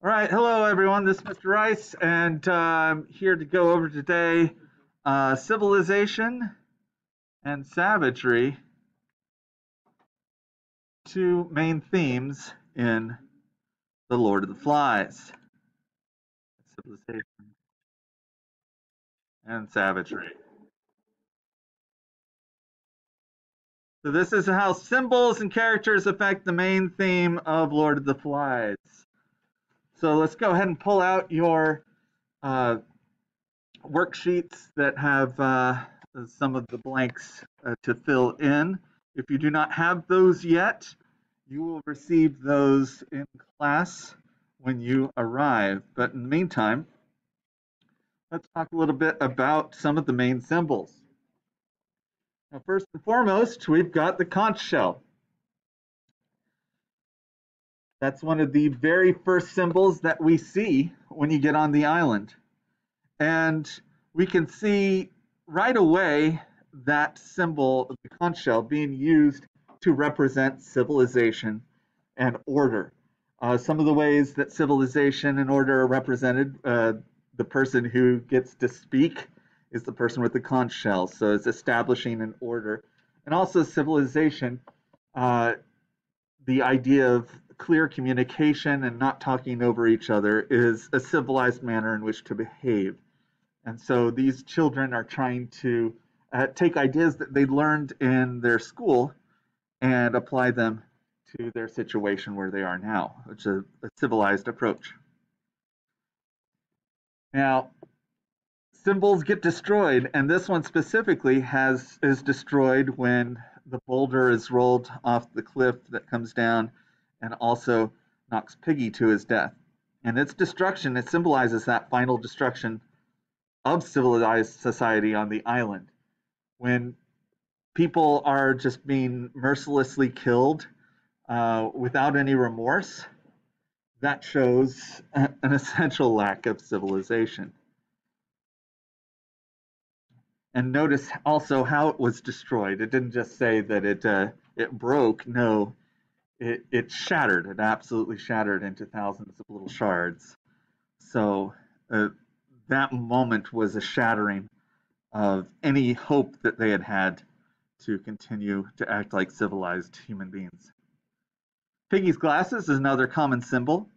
All right, hello everyone. This is Mr. Rice, and I'm here to go over today civilization and savagery, two main themes in The Lord of the Flies. Civilization and savagery. So this is how symbols and characters affect the main theme of Lord of the Flies. So let's go ahead and pull out your uh, worksheets that have some of the blanks to fill in. If you do not have those yet, you will receive those in class when you arrive. But in the meantime, let's talk a little bit about some of the main symbols. Now, first and foremost, we've got the conch shell. That's one of the very first symbols that we see when you get on the island. And we can see right away that symbol of the conch shell being used to represent civilization and order. Some of the ways that civilization and order are represented, the person who gets to speak is the person with the conch shell, so it's establishing an order. And also civilization, the idea of clear communication and not talking over each other is a civilized manner in which to behave. And so these children are trying to take ideas that they learned in their school and apply them to their situation where they are now, which is a civilized approach. Now, symbols get destroyed, and this one specifically is destroyed when the boulder is rolled off the cliff that comes down and also knocks Piggy to his death. And its destruction, it symbolizes that final destruction of civilized society on the island. When people are just being mercilessly killed without any remorse, that shows an essential lack of civilization. And notice also how it was destroyed. It didn't just say that it broke. No, it shattered. It absolutely shattered into thousands of little shards. So that moment was a shattering of any hope that they had to continue to act like civilized human beings. Piggy's glasses is another common symbol.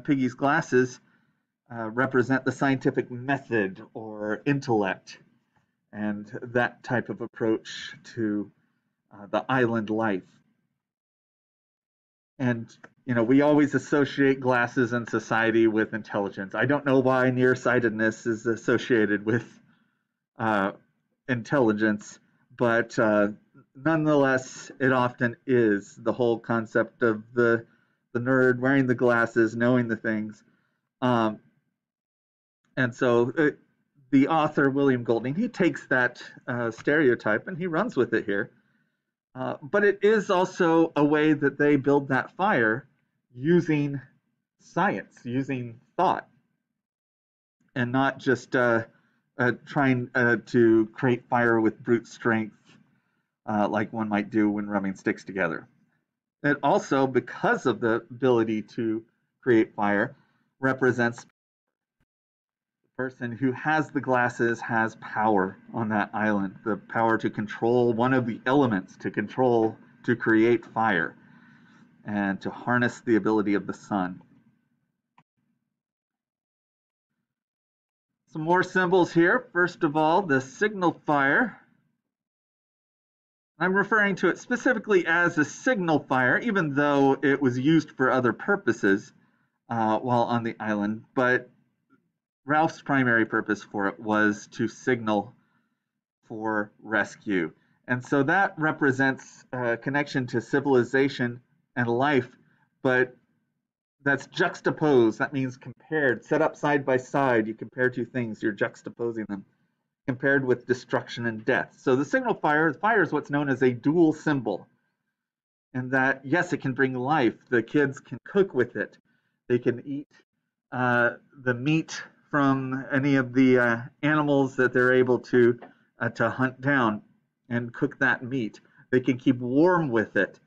Piggy's glasses represent the scientific method or intellect and that type of approach to the island life. And we always associate glasses in society with intelligence. I don't know why nearsightedness is associated with intelligence, but nonetheless, it often is. The whole concept of the nerd wearing the glasses, knowing the things. And so the author, William Golding, he takes that stereotype and he runs with it here. But it is also a way that they build that fire using science, using thought, and not just trying to create fire with brute strength like one might do when rubbing sticks together. It also, because of the ability to create fire, represents the person who has the glasses has power on that island, the power to control one of the elements, to create fire, and to harness the ability of the sun. Some more symbols here. First of all, the signal fire. I'm referring to it specifically as a signal fire, even though it was used for other purposes while on the island. But Ralph's primary purpose for it was to signal for rescue. And so that represents a connection to civilization and life, but that's juxtaposed. That means compared, set up side by side. You compare two things, you're juxtaposing them, compared with destruction and death. So the signal fire is what's known as a dual symbol. And that, yes, it can bring life. The kids can cook with it. They can eat the meat from any of the animals that they're able to hunt down and cook that meat. They can keep warm with it.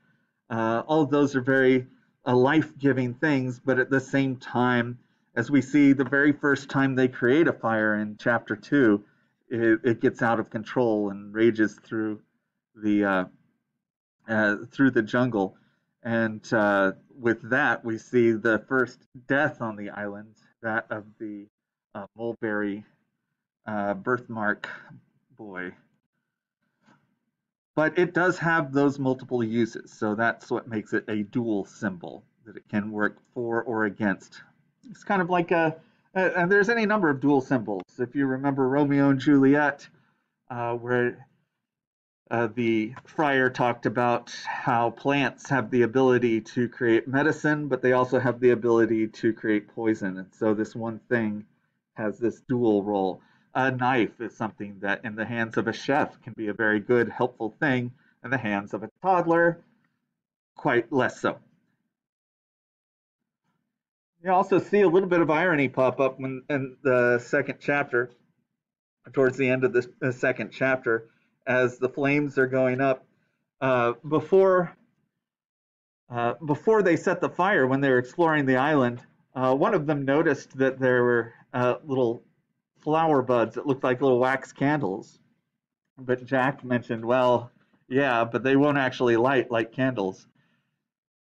All of those are very life-giving things, but at the same time, as we see the very first time they create a fire in chapter 2, it gets out of control and rages the through the jungle. And with that, we see the first death on the island, that of the mulberry birthmark boy. But it does have those multiple uses, so that's what makes it a dual symbol, that it can work for or against. It's kind of like and there's any number of dual symbols. If you remember Romeo and Juliet, where the friar talked about how plants have the ability to create medicine, but they also have the ability to create poison. And so this one thing has this dual role. A knife is something that in the hands of a chef can be a very good, helpful thing. In the hands of a toddler, quite less so. You also see a little bit of irony pop up in the second chapter, towards the end of the second chapter, as the flames are going up. Before they set the fire, when they were exploring the island, one of them noticed that there were little flower buds that looked like little wax candles. But Jack mentioned, well, yeah, but they won't actually light like candles.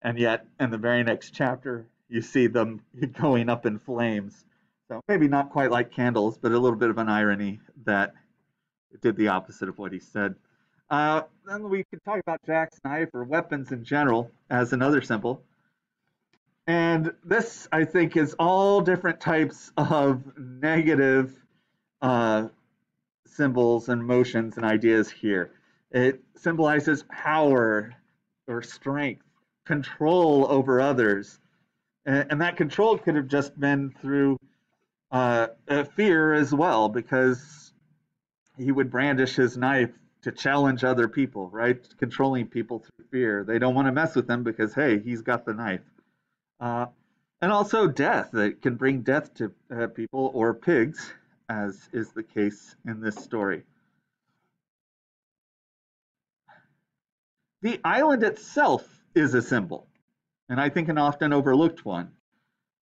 And yet, in the very next chapter, you see them going up in flames. So maybe not quite like candles, but a little bit of an irony that it did the opposite of what he said. Then we could talk about Jack's knife or weapons in general as another symbol. And this, I think, is all different types of negative symbols and motions and ideas here. It symbolizes power or strength, control over others. And that control could have just been through fear as well, because he would brandish his knife to challenge other people, right? Controlling people through fear. They don't want to mess with him because, hey, he's got the knife. And also death. That can bring death to people or pigs, as is the case in this story. The island itself is a symbol, and I think an often overlooked one.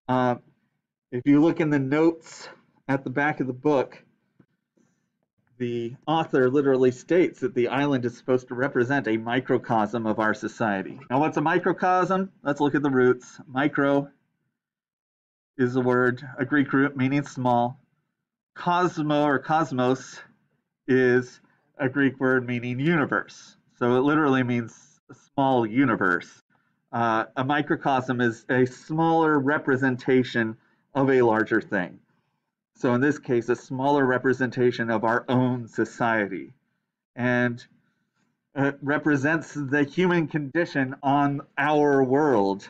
If you look in the notes at the back of the book, the author literally states that the island is supposed to represent a microcosm of our society. Now, what's a microcosm? Let's look at the roots. Micro is a word, a Greek root meaning small. Cosmo or cosmos is a Greek word meaning universe. So it literally means a small universe. A microcosm is a smaller representation of a larger thing. So in this case, a smaller representation of our own society. And it represents the human condition on our world.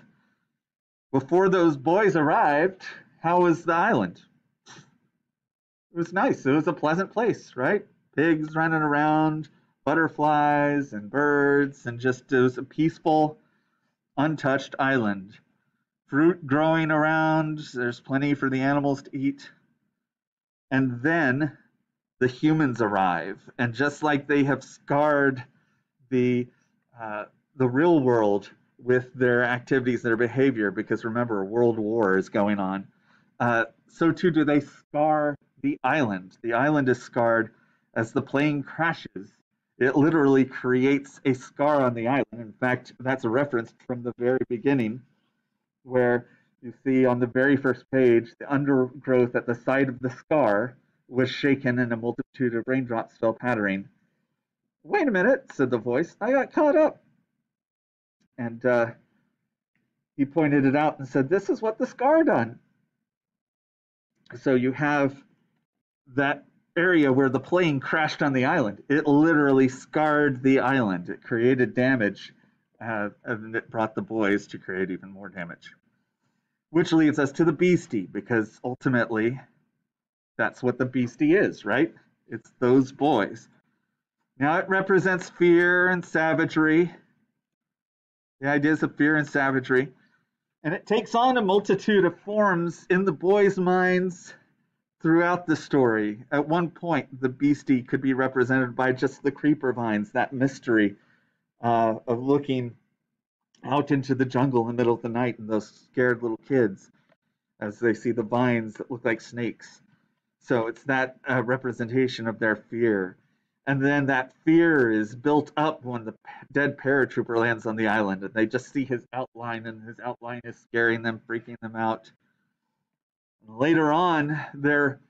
Before those boys arrived, how was the island? It was nice. It was a pleasant place, right? Pigs running around, butterflies and birds, and just it was a peaceful, untouched island. Fruit growing around, there's plenty for the animals to eat. And then the humans arrive, and just like they have scarred the real world with their activities, their behavior, because remember, a world war is going on, so too do they scar the island. The island is scarred as the plane crashes. It literally creates a scar on the island. In fact, that's a reference from the very beginning, where you see on the very first page, the undergrowth at the side of the scar was shaken and a multitude of raindrops fell pattering. Wait a minute, said the voice. I got caught up. And he pointed it out and said, this is what the scar done. So you have that area where the plane crashed on the island. It literally scarred the island. It created damage, and it brought the boys to create even more damage. Which leads us to the beastie, because ultimately that's what the beastie is, right? It's those boys. Now it represents fear and savagery, the ideas of fear and savagery, and it takes on a multitude of forms in the boys' minds throughout the story. At one point, the beastie could be represented by just the creeper vines, that mystery of looking out into the jungle in the middle of the night, and those scared little kids as they see the vines that look like snakes. So it's that representation of their fear. And then that fear is built up when the dead paratrooper lands on the island and they just see his outline, and his outline is scaring them, freaking them out. Later on, they're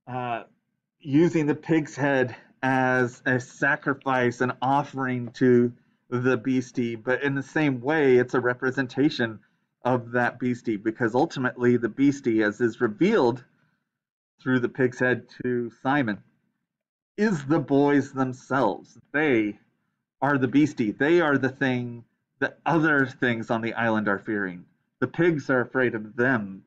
uh, using the pig's head as a sacrifice, an offering to the beastie, but in the same way, it's a representation of that beastie, because ultimately the beastie, as is revealed through the pig's head to Simon, is the boys themselves. They are the beastie. They are the thing that other things on the island are fearing. The pigs are afraid of them.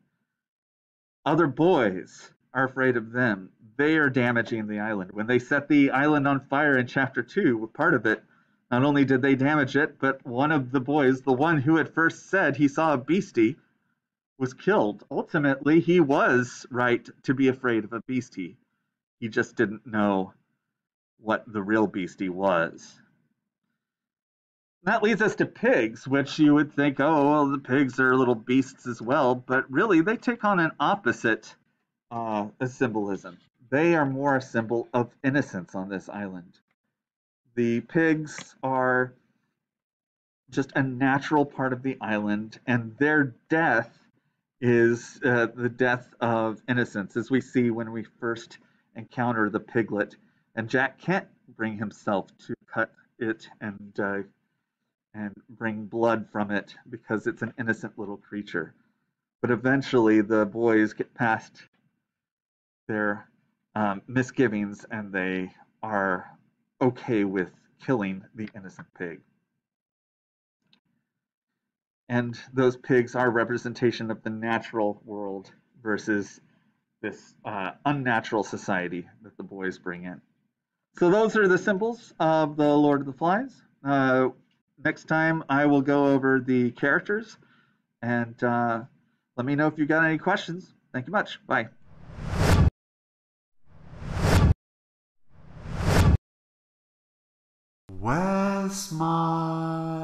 Other boys are afraid of them. They are damaging the island. When they set the island on fire in chapter 2, part of it, not only did they damage it, but one of the boys, the one who at first said he saw a beastie, was killed. Ultimately, he was right to be afraid of a beastie. He just didn't know what the real beastie was. That leads us to pigs, which you would think, oh, well, the pigs are little beasts as well, but really they take on an opposite symbolism. They are more a symbol of innocence on this island. The pigs are just a natural part of the island, and their death is the death of innocence, as we see when we first encounter the piglet. And Jack can't bring himself to cut it and bring blood from it because it's an innocent little creature. But eventually, the boys get past their misgivings and they are okay with killing the innocent pig. And those pigs are a representation of the natural world versus this unnatural society that the boys bring in. So those are the symbols of the Lord of the Flies. Next time I will go over the characters, and let me know if you got any questions. Thank you much. Bye. Where's my